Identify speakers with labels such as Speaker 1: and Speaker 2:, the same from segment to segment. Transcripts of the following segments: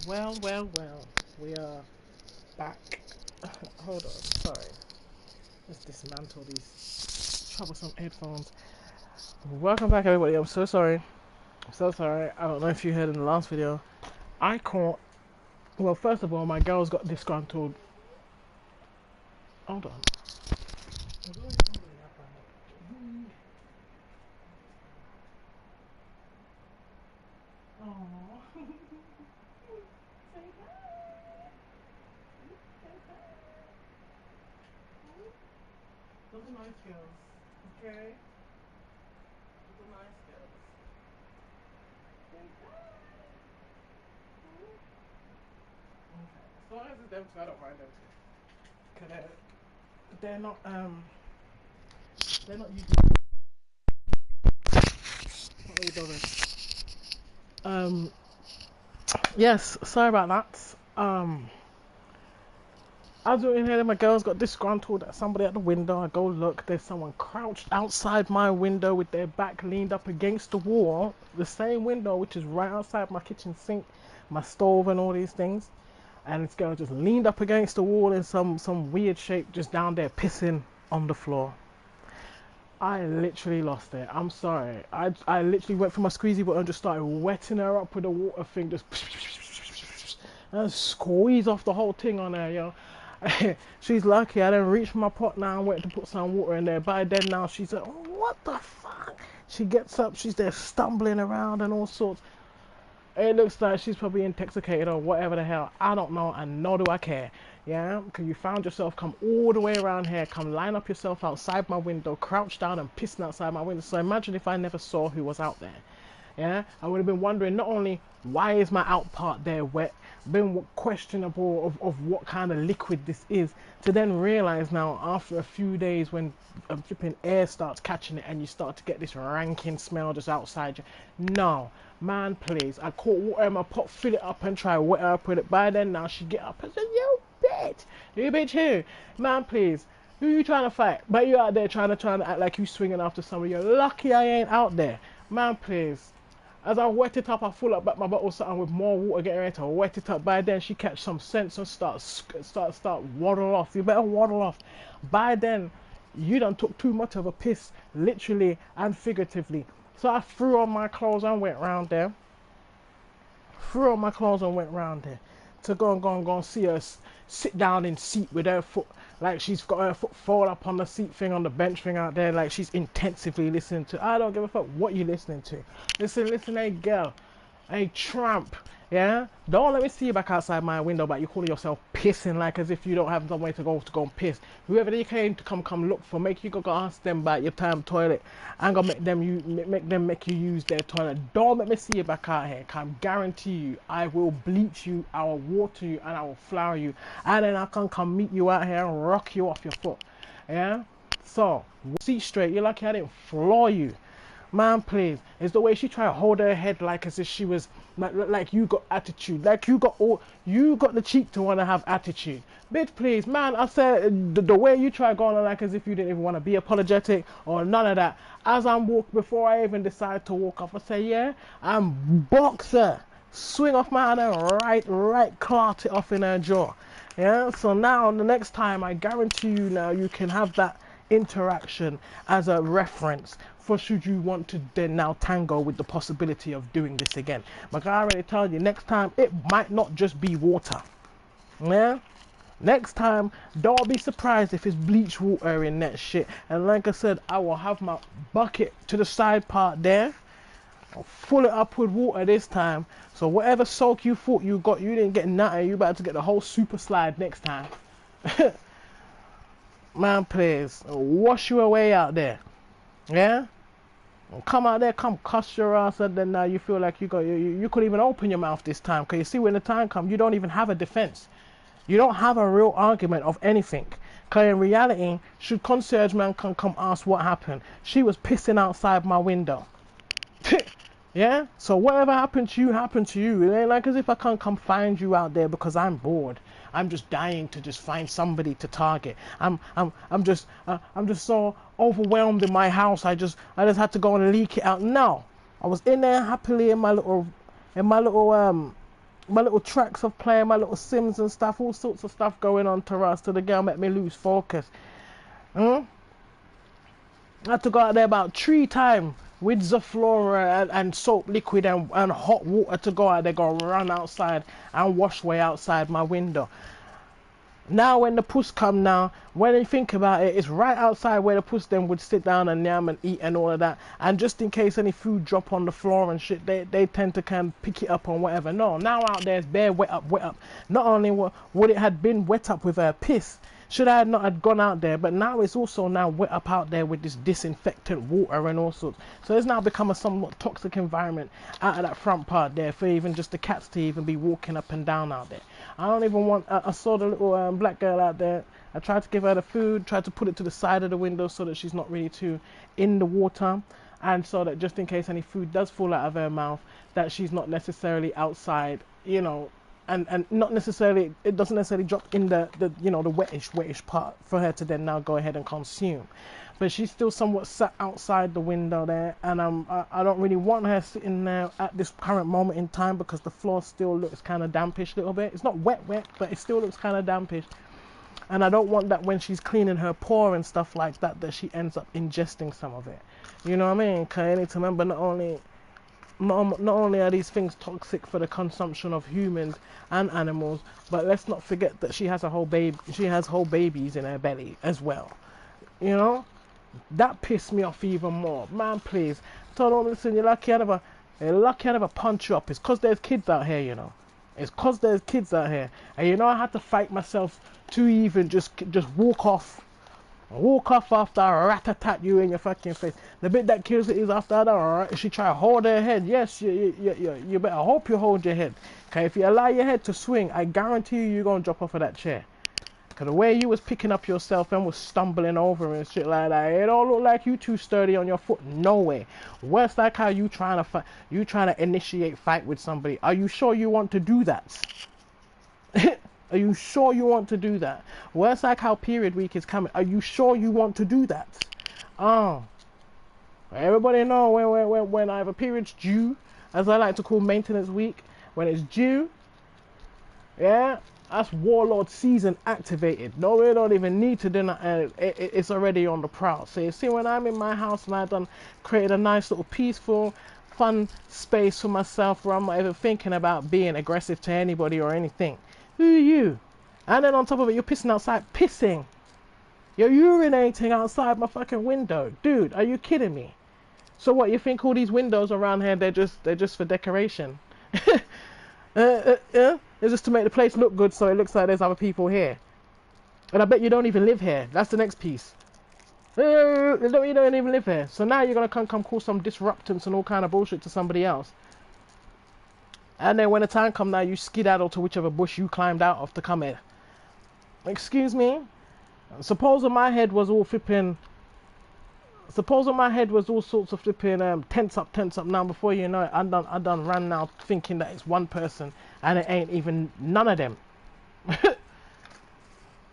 Speaker 1: Well, we are back. Hold on, sorry. Let's dismantle these troublesome headphones. Welcome back, everybody. I'm so sorry. I'm so sorry. I don't know if you heard in the last video. I can't. Well, first of all, my girls got disgruntled. Hold on. Those are nice girls. Okay? Those are nice girls. Okay. As long as it's them two, I don't mind them two. Cause they're not using not really bothered. Um yes, sorry about that. I was in here, my girls got disgruntled at somebody at the window. I go look, there's someone crouched outside my window with their back leaned up against the wall. The same window which is right outside my kitchen sink, my stove and all these things. And this girl just leaned up against the wall in some weird shape, just down there pissing on the floor. I literally lost it. I'm sorry. I literally went for my squeezy button and just started wetting her up with a water thing, just and squeeze off the whole thing on her, yo. She's lucky I didn't reach my pot now and went to put some water in there. By then now she's like, oh, what the fuck? She gets up, she's there stumbling around and all sorts. It looks like she's probably intoxicated or whatever the hell. I don't know, and nor do I care. Yeah, because you found yourself come all the way around here, come line up yourself outside my window, crouch down and pissing outside my window. So imagine if I never saw who was out there. Yeah, I would have been wondering not only why is my out part there wet, been questionable of what kind of liquid this is, to then realize now after a few days when flipping air starts catching it and you start to get this ranking smell just outside you. No, man, please. I caught water in my pot, fill it up and try wet her up with it. By then now she get up and say, you bitch, you bitch who? Man, please. Who you trying to fight? But you out there trying to act like you swinging after somebody. You're lucky I ain't out there. Man, please. As I wet it up, I fill up back my bottle something with more water, getting ready to wet it up. By then, she catch some sense and start waddle off. You better waddle off. By then, you done took too much of a piss, literally and figuratively. So I threw on my clothes and went round there. To go and see her sit down in seat with her foot, like she's got her foot fall up on the seat thing on the bench thing out there, like she's intensively listening to. I don't give a fuck what you listening to. Listen, hey girl, hey tramp, yeah. Don't let me see you back outside my window, but you calling yourself pissing like as if you don't have somewhere to go and piss. Whoever they came to come look for, make you go ask them about your time toilet. I'm gonna make you use their toilet. Don't let me see you back out here. I guarantee you, I will bleach you, I will water you, and I will flour you, and then I can come meet you out here and rock you off your foot. Yeah. So see straight. You're lucky I didn't floor you. Man, please. It's the way she tried to hold her head like as if she was like you got attitude, like you got the cheek to want to have attitude. Bitch, please, man. I said the way you try going on like as if you didn't even want to be apologetic or none of that. As I'm before I even decide to walk off, I say, yeah, I'm boxer. Swing off my hand and right clot it off in her jaw. Yeah. So now the next time, I guarantee you now you can have that interaction as a reference for should you want to then now tango with the possibility of doing this again. Like I already told you, next time it might not just be water. Yeah? Next time, don't be surprised if it's bleach water in that shit. And like I said, I will have my bucket to the side part there. I'll fill it up with water this time. So whatever soak you thought you got, you didn't get nothing. You about to get the whole super slide next time. Man, please, wash you away out there. Yeah? Come out there, come cuss your ass, and then now you feel like you couldn't even open your mouth this time. Because you see, when the time comes, you don't even have a defense. You don't have a real argument of anything. Because in reality, should concierge man come ask what happened, she was pissing outside my window. Yeah? So whatever happened to you, happened to you. It ain't like as if I can't come find you out there because I'm bored. I'm just dying to just find somebody to target. I'm just so overwhelmed in my house. I just had to go and leak it out. No, I was in there happily in my little my little tracks of playing my little Sims and stuff, all sorts of stuff going on to us. To the girl make me lose focus. I had to go out there about 3 times with Zaflora and soap liquid and hot water to go out there, go run outside and wash way outside my window. Now when the puss come now, when you think about it, it's right outside where the puss then would sit down and yam and eat and all of that. And just in case any food drop on the floor and shit, they tend to kind of pick it up and whatever. No, now out there it's bare wet up. Not only would it had been wet up with her piss, should I not have gone out there, but now it's also now wet up out there with this disinfectant water and all sorts. So it's now become a somewhat toxic environment out of that front part there for even just the cats to even be walking up and down out there. I don't even want, I saw the little black girl out there. I tried to give her the food, tried to put it to the side of the window so that she's not really too in the water. And so that just in case any food does fall out of her mouth, that she's not necessarily outside, you know, and not necessarily, it doesn't necessarily drop in the you know, the wettish part for her to then now go ahead and consume. But she's still somewhat sat outside the window there, and I don't really want her sitting there at this current moment in time because the floor still looks kind of dampish a little bit. It's not wet, but it still looks kind of dampish. And I don't want that when she's cleaning her paw and stuff like that, that she ends up ingesting some of it. You know what I mean? Because I need to remember not only are these things toxic for the consumption of humans and animals, but let's not forget that she has whole babies in her belly as well. You know? That pissed me off even more. Man, please. Told them, listen, you're lucky I never punch you up. It's because there's kids out here, you know. It's because there's kids out here. And you know, I had to fight myself to even just walk off after I rat-a-tat you in your fucking face. The bit that kills it is after that, alright, she try to hold her head. Yes, you better hope you hold your head. Okay, if you allow your head to swing, I guarantee you're going to drop off of that chair. Because the way you was picking up yourself and was stumbling over and shit like that, it don't look like you too sturdy on your foot. No way. Worse like how you trying to fight, you trying to initiate fight with somebody. Are you sure you want to do that? Are you sure you want to do that? Worse like how period week is coming. Are you sure you want to do that? Oh. Everybody know when I have a period's due, as I like to call maintenance week, when it's due, yeah, that's warlord season activated. No, we don't even need to do that. It's already on the prowl. So you see, when I'm in my house and I've done created a nice little peaceful, fun space for myself where I'm not even thinking about being aggressive to anybody or anything. Who are you? And then on top of it, you're pissing outside. Pissing. You're urinating outside my fucking window. Dude, are you kidding me? So what, you think all these windows around here, they're just for decoration? Yeah? It's just to make the place look good so it looks like there's other people here. And I bet you don't even live here. That's the next piece. You don't even live here. So now you're going to come cause some disruptance and all kind of bullshit to somebody else. And then when the time comes now, you skedaddle to whichever bush you climbed out of to come here. Excuse me? Suppose my head was all flipping... Suppose my head was all sorts of flipping tense up now. Before you know it, I done ran now thinking that it's one person and it ain't even none of them.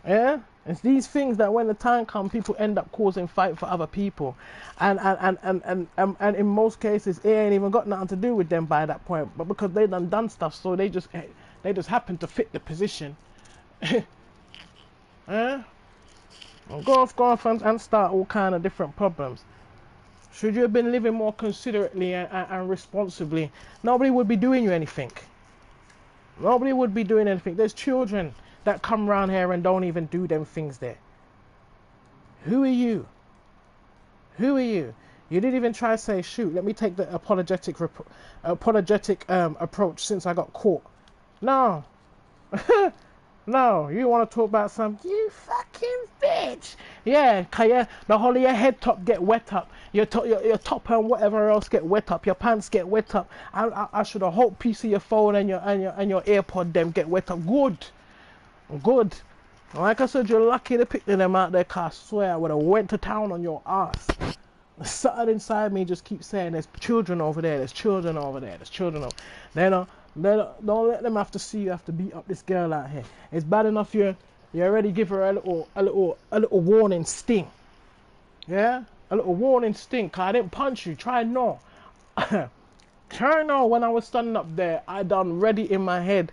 Speaker 1: Yeah, it's these things that when the time comes, people end up causing fight for other people, and in most cases it ain't even got nothing to do with them by that point, but because they done stuff, so they just happen to fit the position. Yeah. Go off and start all kind of different problems. Should you have been living more considerately and responsibly, nobody would be doing you anything. Nobody would be doing anything. There's children that come around here and don't even do them things there. Who are you? Who are you? You didn't even try to say, shoot, let me take the apologetic approach since I got caught. No. No, you want to talk about some, you fucking bitch. Yeah, the whole of your head top get wet up. Your top and whatever else get wet up. Your pants get wet up. I should have hoped piece of your phone and your AirPod them get wet up. Good. Like I said, you're lucky to pick them out there, cause I swear I would have went to town on your ass. Something inside me just keeps saying, there's children over there, there's children over there, there's children over there. Don't let them have to see you have to beat up this girl out here. It's bad enough you already give her a little warning sting. Yeah? A little warning sting, cause I didn't punch you. Try no. China, when I was standing up there, I done ready in my head,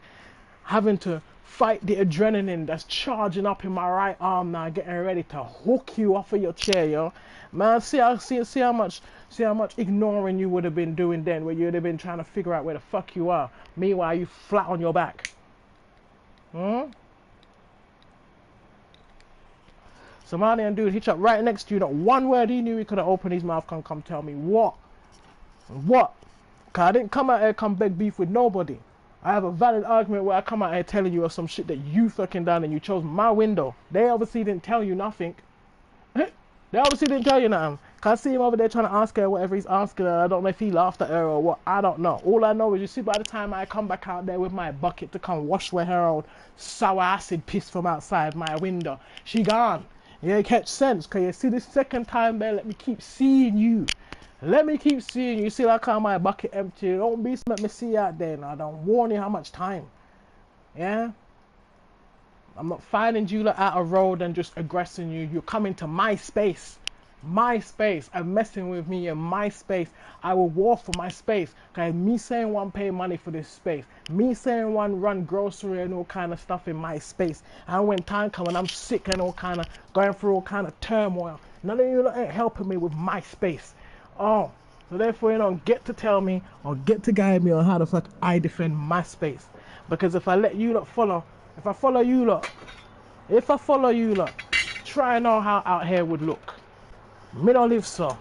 Speaker 1: having to fight the adrenaline that's charging up in my right arm now, getting ready to hook you off of your chair, yo. Man, see how much ignoring you would have been doing then, where you'd have been trying to figure out where the fuck you are. Meanwhile, you flat on your back. Somalian dude hitch up right next to you. Not one word he knew. He could have opened his mouth. Come tell me what? Cause I didn't come out here come beg beef with nobody. I have a valid argument where I come out here telling you of some shit that you fucking done and you chose my window. They obviously didn't tell you nothing. They obviously didn't tell you nothing. Cause I see him over there trying to ask her whatever he's asking her. I don't know if he laughed at her or what. I don't know. All I know is you see by the time I come back out there with my bucket to come wash with her old sour acid piss from outside my window, she gone. Yeah, catch sense. Cause you see this second time there, let me keep seeing you. Let me keep seeing you. You see like how my bucket empty. Don't be let me see you out there now. Don't warn you how much time. Yeah? I'm not finding you like out a road and just aggressing you. You're coming to my space. My space. And messing with me in my space. I will war for my space. Okay, me saying one pay money for this space. Me saying one run grocery and all kind of stuff in my space. And when time comes and I'm sick and all kind of going through all kind of turmoil. None of you ain't helping me with my space. Oh, so therefore you don't get to tell me or get to guide me on how the fuck I defend my space. Because if I let you lot follow, if I follow you lot, try and know how out here would look. Me don't live so.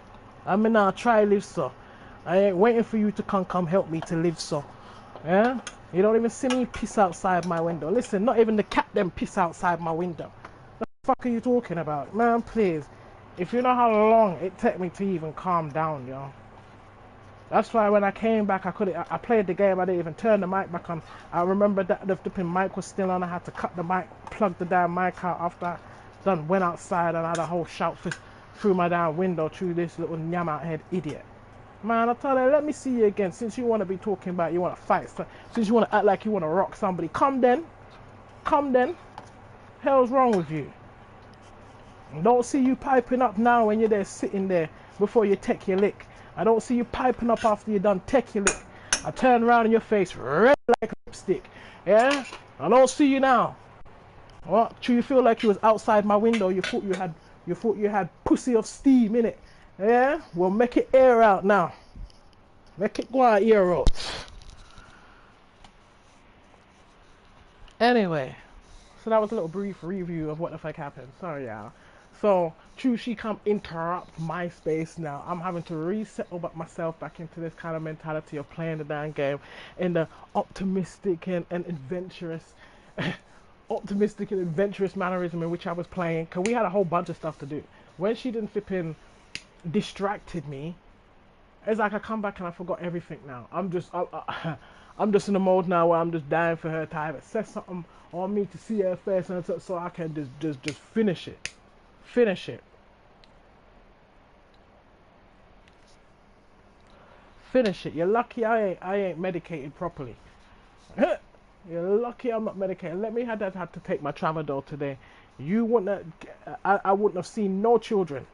Speaker 1: I mean now try live so. I ain't waiting for you to come help me to live so. Yeah? You don't even see me piss outside my window. Listen, not even the cat them piss outside my window. What the fuck are you talking about? Man, please. If you know how long it took me to even calm down, yo. That's why when I came back, I played the game, I didn't even turn the mic back on. I remember that the flipping mic was still on. I had to cut the mic, plug the damn mic out after I done went outside and I had a whole shout through my damn window through this little nyam out head idiot. Man, I tell you, let me see you again. Since you want to be talking about, you want to fight, since you want to act like you want to rock somebody, come then. Hell's wrong with you? Don't see you piping up now when you're there sitting there before you take your lick. I don't see you piping up after you done take your lick. I turn around in your face red like lipstick. Yeah? I don't see you now. What? Do you feel like you was outside my window? You thought you had pussy of steam in it. Yeah? Well, make it air out now. Make it go out air out. Anyway, so that was a little brief review of what the fuck happened. Sorry, y'all. So, she come interrupt my space now. I'm having to resettle myself back into this kind of mentality of playing the damn game in the optimistic and adventurous mannerism in which I was playing. Because we had a whole bunch of stuff to do. When she didn't flipping distracted me, it's like I come back and I forgot everything now. I'm just in a mode now where I'm just dying for her to either say something or me to see her face and so I can just finish it. Finish it. You're lucky I ain't medicated properly. You're lucky I'm not medicated. Let me had to take my tramadol today. You wouldn't I wouldn't have seen no children.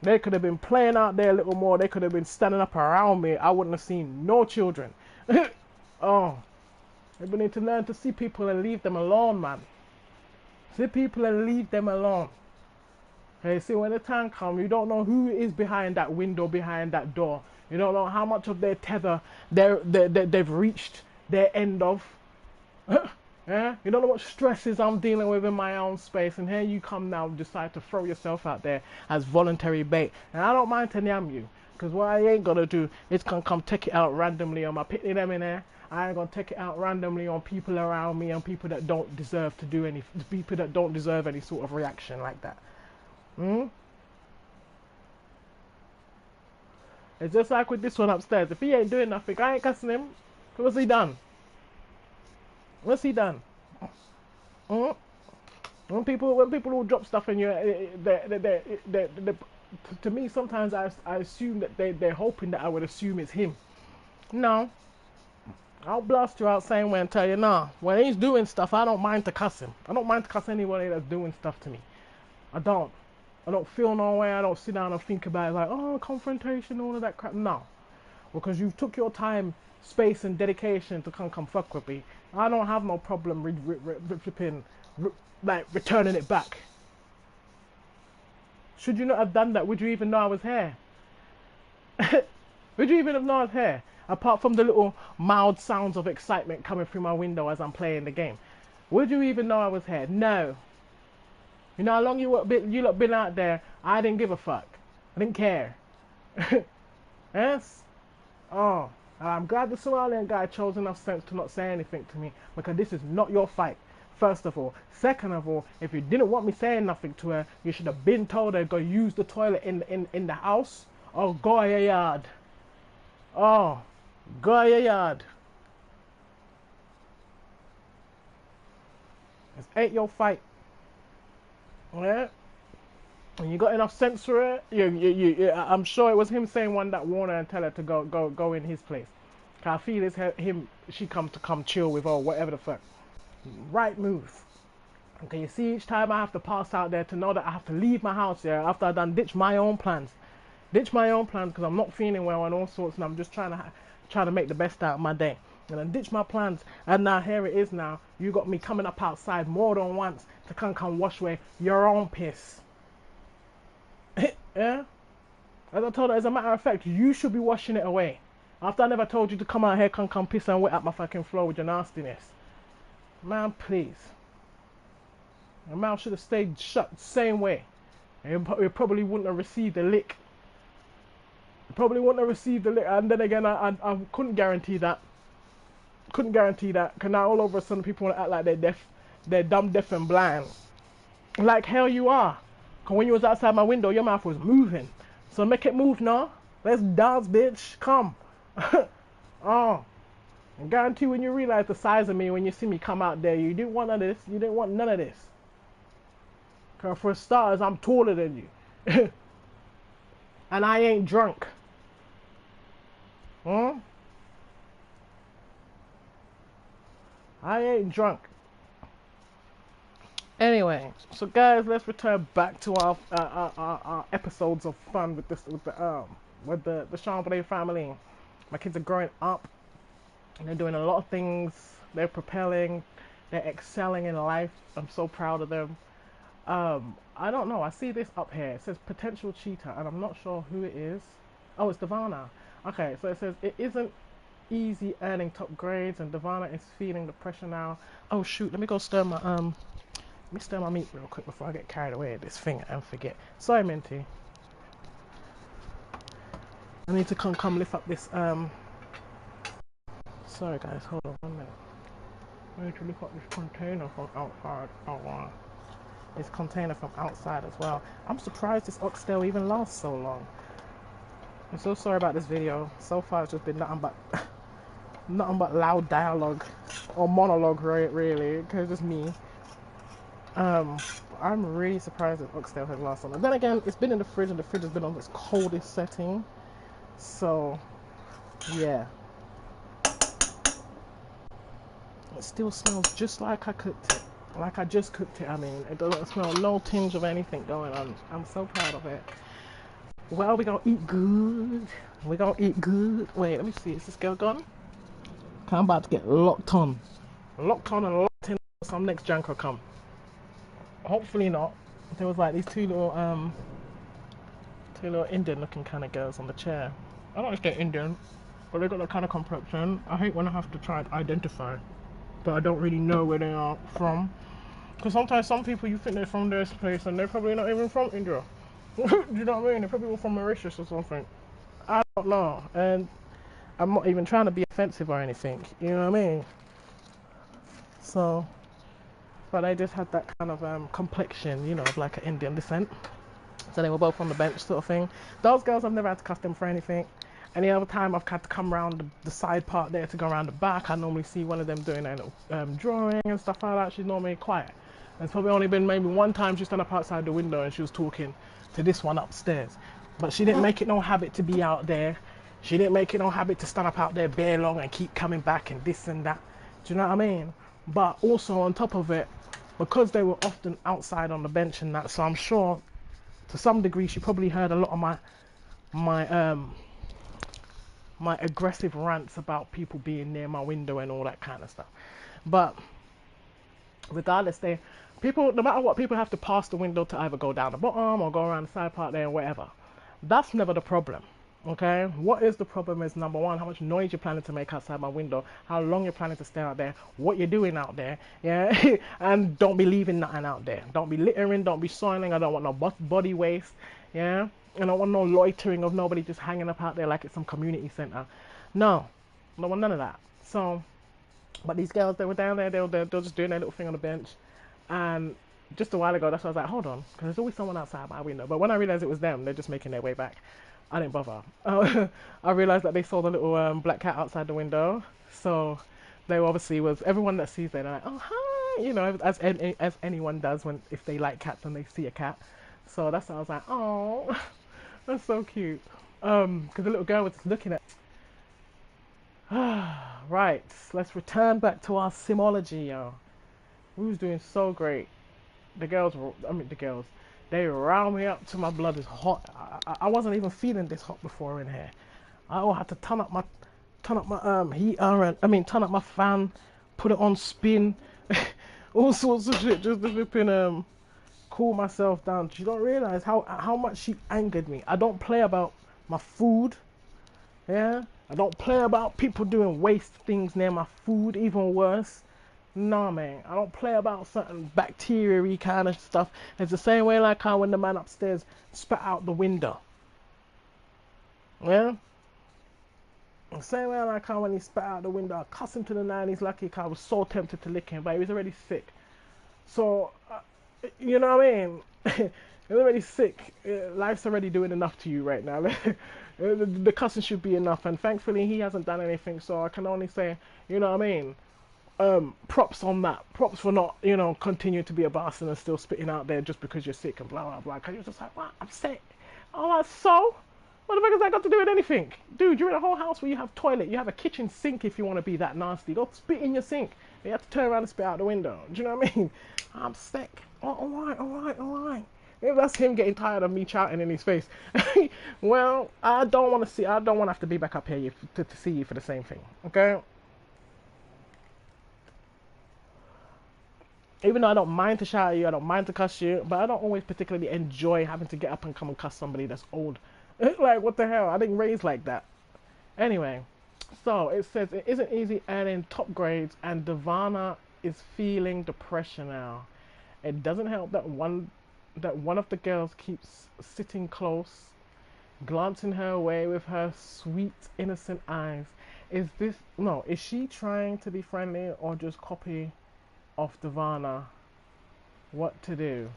Speaker 1: They could have been playing out there a little more. They could have been standing up around me. I wouldn't have seen no children. Oh, we need to learn to see people and leave them alone, man. See people and leave them alone. Hey, see, when the time comes, you don't know who is behind that window, behind that door. You don't know how much of their tether they've reached their end of. Yeah? You don't know what stresses I'm dealing with in my own space. And here you come now, decide to throw yourself out there as voluntary bait. And I don't mind to yam you. Because what I ain't going to do is come take it out randomly on my pitney them in there. I ain't going to take it out randomly on people around me and people that don't deserve to do any, people that don't deserve any sort of reaction like that. It's just like with this one upstairs. If he ain't doing nothing, I ain't cussing him. What's he done? When people will drop stuff in you, to me sometimes I assume that they're hoping that I would assume it's him. No. I'll blast you out same way and tell you, nah, when he's doing stuff, I don't mind to cuss him. I don't mind to cuss anybody that's doing stuff to me. I don't feel no way. I don't sit down and think about it like, oh, confrontation, all of that crap. No. because you took your time, space, and dedication to come fuck with me. I don't have no problem returning it back. Should you not have done that? Would you even know I was here? Would you even have known I was here? Apart from the little mild sounds of excitement coming through my window as I'm playing the game. Would you even know I was here? No. You know how long you lot been out there? I didn't give a fuck. I didn't care. Yes? Oh. I'm glad the Somalian guy chose enough sense to not say anything to me, because this is not your fight. First of all. Second of all, if you didn't want me saying nothing to her, you should have been told her to go use the toilet in the house, or go in your yard. Oh, go in your yard. This ain't your fight. Yeah? And you got enough sense for it. I'm sure it was him saying one that warned her and tell her to go in his place. Cause I feel it's him. She come chill with, or whatever the fuck. Right move. Okay, you see, each time I have to pass out there to know that I have to leave my house here after I done ditch my own plans. Ditch my own plans because I'm not feeling well and all sorts, and I'm just trying to make the best out of my day. And then ditch my plans, and now here it is. Now you got me coming up outside more than once to come wash away your own piss. Yeah? As I told her, as a matter of fact, you should be washing it away. After I never told you to come out here, come piss and wet up my fucking floor with your nastiness. Man, please. Your mouth should have stayed shut the same way. And you probably wouldn't have received a lick. You probably wouldn't have received a lick. And then again, I couldn't guarantee that. Couldn't guarantee that. Because now all over a sudden people want to act like they're deaf. They're dumb, deaf and blind. Like hell you are. Because when you was outside my window, your mouth was moving. So make it move now. Let's dance, bitch. Come. Oh. I guarantee when you realize the size of me, when you see me come out there, you didn't want none of this. You didn't want none of this. Because for starters, I'm taller than you. And I ain't drunk. I ain't drunk. Anyway, so guys, let's return back to our episodes of fun with the Chambray family. My kids are growing up. And they're doing a lot of things. They're propelling. They're excelling in life. I'm so proud of them. I don't know. I see this up here. It says potential cheater, and I'm not sure who it is. Oh, it's Devana. Okay, so it says it isn't easy earning top grades, and Devana is feeling the pressure now. Oh shoot, let me go stir my let me stir my meat real quick before I get carried away with this thing and forget. Sorry, Minty. I need to come lift up this Sorry guys, hold on 1 minute. I need to lift up this container from outside. Oh wow. This container from outside as well. I'm surprised this oxtail even lasts so long. I'm so sorry about this video. So far it's just been nothing but loud dialogue or monologue, right? Really, because it's just me. I'm really surprised that oxtail has lasted so long. Then again, it's been in the fridge, and the fridge has been on its coldest setting. So yeah. It still smells just like I cooked it. Like I just cooked it, I mean. It doesn't smell no tinge of anything going on. I'm so proud of it. Well, we're gonna eat good. We're gonna eat good. Wait, let me see. Is this girl gone? I'm about to get locked on. Locked on and locked in. Some next jank will come. Hopefully not. There was like these two little Indian looking kind of girls on the chair. I don't know if they're Indian, but they got that kind of complexion. I hate when I have to try and identify, but I don't really know where they are from. Because sometimes some people, you think they're from this place and they're probably not even from India. Do you know what I mean? They're probably from Mauritius or something. I don't know. And I'm not even trying to be offensive or anything. You know what I mean? So, but they just had that kind of complexion, you know, of like an Indian descent. So they were both on the bench sort of thing. Those girls, I've never had to cuss them for anything. Any other time I've had to come around the side part there to go around the back, I normally see one of them doing a little drawing and stuff like that. She's normally quiet. There's probably only been maybe one time she stood up outside the window and she was talking to this one upstairs. But she didn't make it no habit to be out there. She didn't make it no habit to stand up out there bare long and keep coming back and this and that. Do you know what I mean? But also on top of it, because they were often outside on the bench and that, so I'm sure to some degree she probably heard a lot of my my aggressive rants about people being near my window and all that kind of stuff. But regardless, people, no matter what, people have to pass the window to either go down the bottom or go around the side part there or whatever. That's never the problem. Okay, what is the problem is, number one, how much noise you're planning to make outside my window, how long you're planning to stay out there, what you're doing out there, yeah, and don't be leaving nothing out there. Don't be littering, don't be soiling. I don't want no body waste, yeah, and I don't want no loitering of nobody just hanging up out there like it's some community center. No, I don't want none of that. So, but these girls, they were down there, they were just doing their little thing on the bench, and just a while ago, that's why I was like, hold on, because there's always someone outside my window. But when I realized it was them, they're just making their way back. I didn't bother. I realized that they saw the little black cat outside the window. So they obviously was, everyone that sees them, they're like, oh, hi, you know, as anyone does when, if they like cats and they see a cat. So that's why I was like, oh, that's so cute. Because the little girl was just looking at. Right, let's return back to our simology, yo. We was doing so great. The girls, they riled me up to my blood is hot. I wasn't even feeling this hot before in here. I had to turn up my heater, and turn up my fan, put it on spin, all sorts of shit just to flipping cool myself down. You don't realize how much she angered me. I don't play about my food, yeah. I don't play about people doing waste things near my food. Even worse. Nah, man, I don't play about certain bacteria-y kind of stuff. It's the same way like how when the man upstairs spat out the window. Yeah? The same way like how when he spat out the window, I cussed him to the 90s lucky because I was so tempted to lick him, but he was already sick. So, you know what I mean? He's already sick. Life's already doing enough to you right now. The cussing should be enough, and thankfully he hasn't done anything, so I can only say, you know what I mean? Props on that. Props for not, you know, continuing to be a bastard and still spitting out there just because you're sick and blah blah blah. Cause you're just like, what? I'm sick. Oh, so? What the fuck has that got to do with anything? Dude, you're in a whole house where you have toilet, you have a kitchen sink if you want to be that nasty. Go spit in your sink. You have to turn around and spit out the window. Do you know what I mean? I'm sick. Oh, alright. If that's him getting tired of me shouting in his face, well, I don't want to have to be back up here to see you for the same thing. Okay? Even though I don't mind to shout at you, I don't mind to cuss you, but I don't always particularly enjoy having to get up and come and cuss somebody that's old. Like, what the hell? I didn't raise like that. Anyway, so it says it isn't easy earning top grades, and Devana is feeling depression now. It doesn't help that one of the girls keeps sitting close, glancing her way with her sweet, innocent eyes. Is she trying to be friendly or just copy off Devana what to do?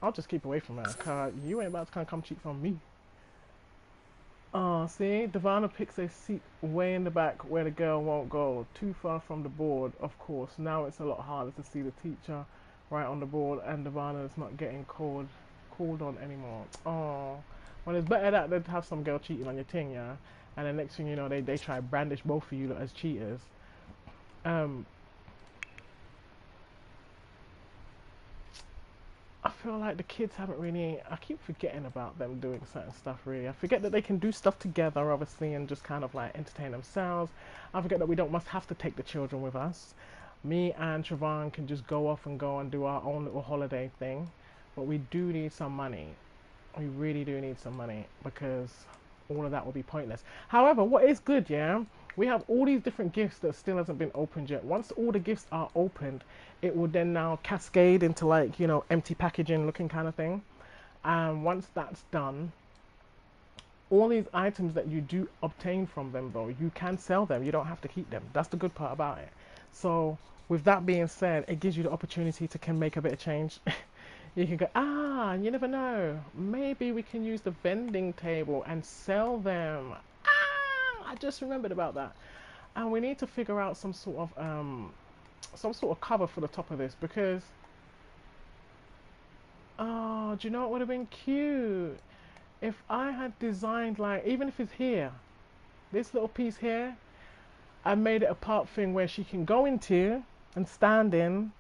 Speaker 1: I'll just keep away from her, cause you ain't about to come cheat from me. See, Devana picks a seat way in the back where the girl won't go, too far from the board, of course. Now it's a lot harder to see the teacher right on the board, and Devana is not getting called on anymore. Oh, well, it's better that than to have some girl cheating on your thing, yeah? And the next thing you know, they try to brandish both of you as cheaters. I feel like the kids haven't really, I keep forgetting about them doing certain stuff really. I forget that they can do stuff together obviously and just kind of like entertain themselves. I forget that we must have to take the children with us. Me and Siobhan can just go off and do our own little holiday thing. But we do need some money. We really do need some money because all of that will be pointless. However, what is good, yeah? We have all these different gifts that still hasn't been opened yet. Once all the gifts are opened, it will then now cascade into like, you know, empty packaging looking kind of thing. And once that's done, all these items that you do obtain from them though, you can sell them. You don't have to keep them. That's the good part about it. So with that being said, it gives you the opportunity to make a bit of change. You can go, you never know. Maybe we can use the vending table and sell them. I just remembered about that. And we need to figure out some sort of cover for the top of this because, do you know what would have been cute? If I had designed like, even if it's here, this little piece here, I made it a part thing where she can go into and stand in,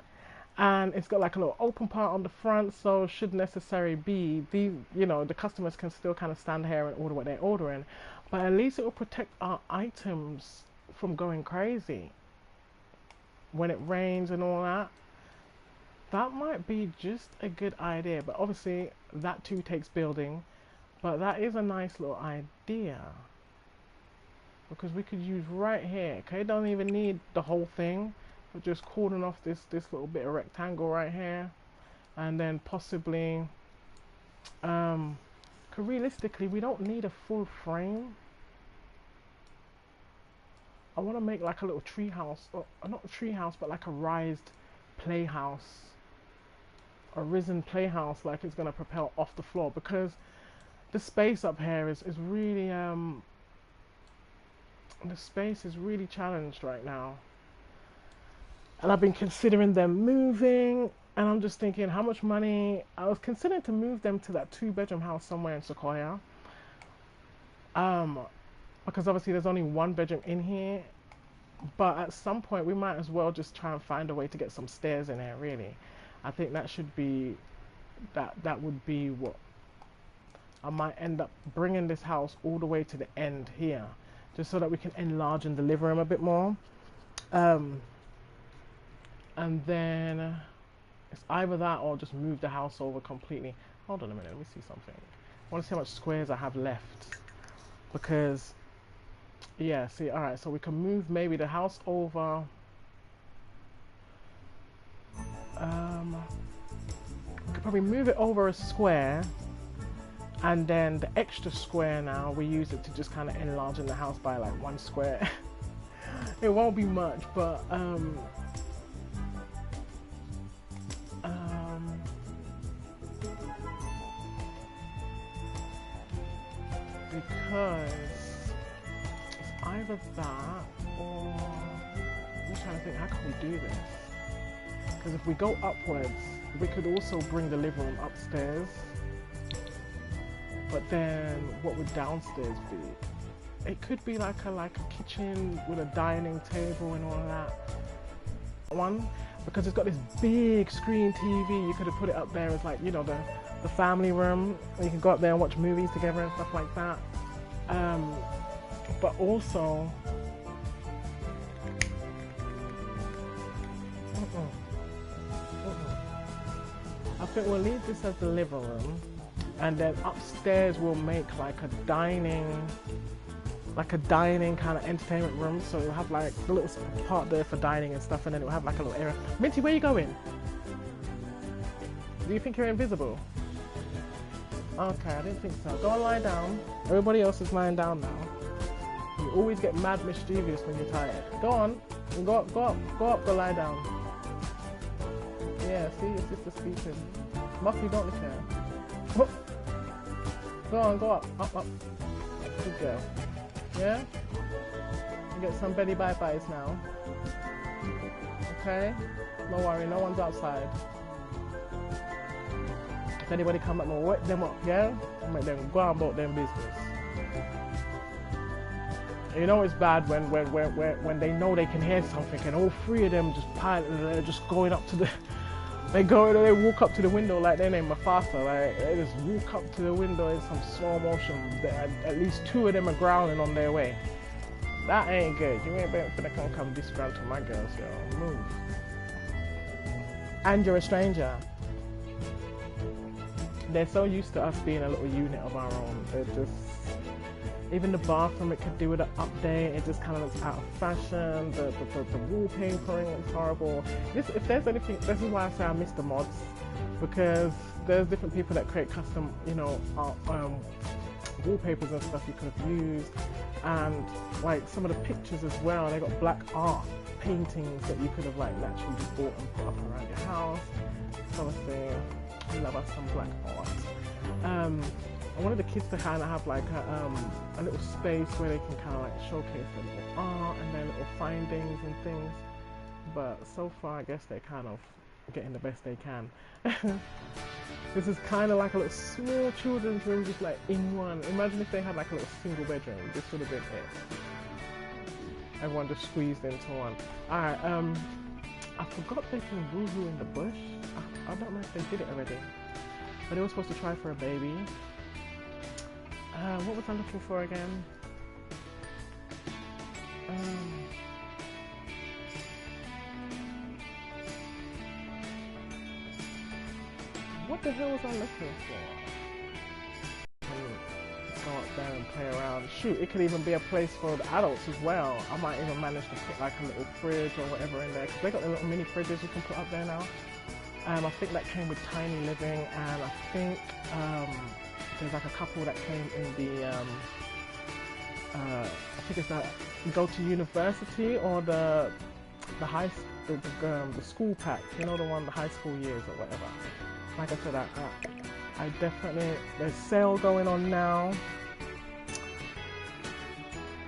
Speaker 1: and it's got like a little open part on the front, so should necessarily be the, you know, the customers can still kind of stand here and order what they're ordering, but at least it will protect our items from going crazy when it rains and all that. That might be just a good idea, but obviously that too takes building. But that is a nice little idea, because we could use right here. Okay, don't even need the whole thing, but just cordon off this little bit of rectangle right here, and then possibly, cause realistically we don't need a full frame. I want to make like a little tree house, or not a tree house, but like a raised playhouse, a risen playhouse, like it's gonna propel off the floor, because the space up here is really the space is really challenged right now, and I've been considering them moving, and I'm just thinking how much money. I was considering to move them to that 2-bedroom house somewhere in Sequoia, because obviously there's only 1 bedroom in here, but at some point we might as well just try and find a way to get some stairs in here. Really, I think that should be that would be what I might end up bringing this house all the way to the end here, just so that we can enlarge and deliver them a bit more. And then it's either that or just move the house over completely. Hold on a minute, let me see something. I want to see how much squares I have left, because yeah, see, all right, so we can move maybe the house over. We could probably move it over a square, and then the extra square now we use it to just kind of enlarge in the house by like 1 square. It won't be much, but because it's either that or I'm just trying to think, how can we do this? Because if we go upwards, we could also bring the living room upstairs. But then, what would downstairs be? It could be like a kitchen with a dining table and all that. One, because it's got this big screen TV, you could have put it up there as like, you know, the family room. You can go up there and watch movies together and stuff like that. But also, I think we'll leave this as the living room, and then upstairs we'll make like a dining kind of entertainment room. So we'll have like a little part there for dining and stuff, and then we'll have like a little area. Minty, where are you going? Do you think you're invisible? Okay, I didn't think so. Go and lie down. Everybody else is lying down now. You always get mad mischievous when you're tired. Go on. Go up, go lie down. Yeah, see, your sister's sleeping. Muffy, don't look at her. Go on, go up. Good girl. Yeah? You get some belly bye-byes now. Okay? Don't worry, no one's outside. If anybody come up and wake them up, yeah? I'll make them go about their business. You know it's bad when they know they can hear something and all 3 of them just they're just going up to the they walk up to the window like their name Mufasa, like they just walk up to the window in some slow motion. At least 2 of them are growling on their way. That ain't good. You ain't gonna come disgruntle my girls, yo. Move. And you're a stranger. They're so used to us being a little unit of our own. They're just, even the bathroom, it could do with an update. It just kind of looks out of fashion. The wallpapering is horrible. If there's anything, this is why I say I miss the mods, because there's different people that create custom, you know, wallpapers and stuff you could have used, and like some of the pictures as well. They got black art paintings that you could have like naturally just bought and put up around your house. So obviously, I love us some black art. I wanted the kids to kind of have like a little space where they can kind of like showcase their little art and their little findings and things. But so far, I guess they're kind of getting the best they can. This is kind of like a little small children's room, just like in one. Imagine if they had like a little single bedroom. This would have been it. Everyone just squeezed into one. Alright, I forgot they can woohoo in the bush. I don't know if they did it already. But they were supposed to try for a baby. What was I looking for again? What the hell was I looking for? Go up there and play around. Shoot, it could even be a place for the adults as well. I might even manage to put like a little fridge or whatever in there, because they got the little mini fridges you can put up there now. I think that came with Tiny Living, and I think there's like a couple that came in the I think it's that you go to university or the school pack, you know, the one, the high school years or whatever. Like I said, I definitely, there's sale going on now,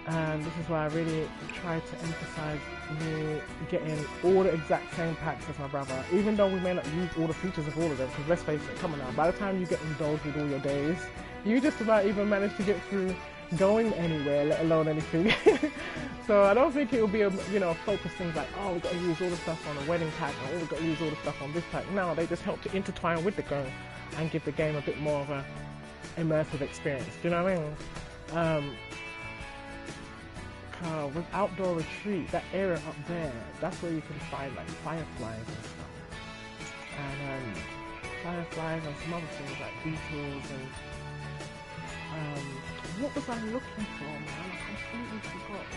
Speaker 1: and this is why I really try to emphasize me getting all the exact same packs as my brother, even though we may not use all the features of all of them, because let's face it, come on now, by the time you get indulged with all your days, you just about even manage to get through going anywhere, let alone anything. So I don't think it will be a, you know, focus things like, oh, we've got to use all the stuff on a wedding pack, or oh, we've got to use all the stuff on this pack. No, they just help to intertwine with the game and give the game a bit more of a immersive experience. Do you know what I mean? With Outdoor Retreat, that area up there, that's where you can find like fireflies and stuff. And fireflies and some other things like beetles and what was I looking for, man? I completely forgot.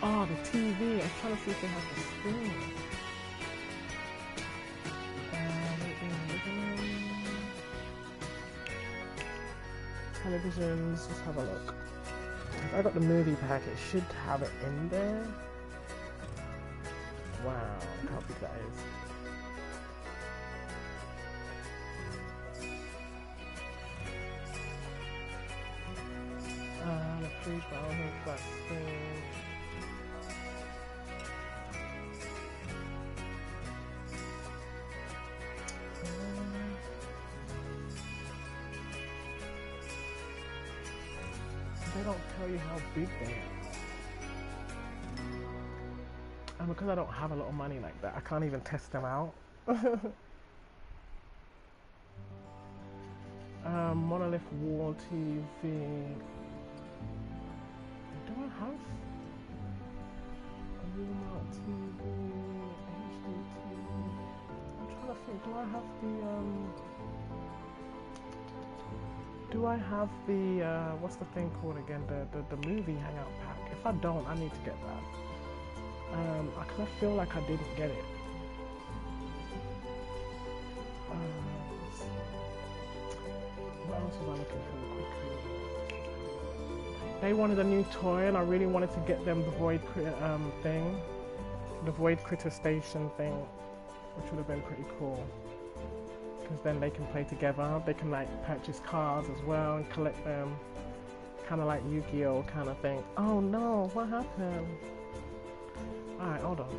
Speaker 1: Oh, the TV. I was trying to see if they have the screen. Televisions, let's have a look. If I got the movie pack, it should have it in there. Wow, look how big that is. The free browser vaccine. They don't tell you how big they are. And because I don't have a lot of money like that, I can't even test them out. Monolith Wall TV. Do I have a wall mount TV, HD TV? I'm trying to think, do I have the what's the thing called again? The movie hangout pack. If I don't, I need to get that. Because I feel like I didn't get it. What else was I looking for quickly? They wanted a new toy, and I really wanted to get them the Void thing, the Void Critter Station thing, which would have been pretty cool. Because then they can play together. They can like purchase cards as well and collect them, kind of like Yu-Gi-Oh kind of thing. Oh no, what happened? All right, hold on.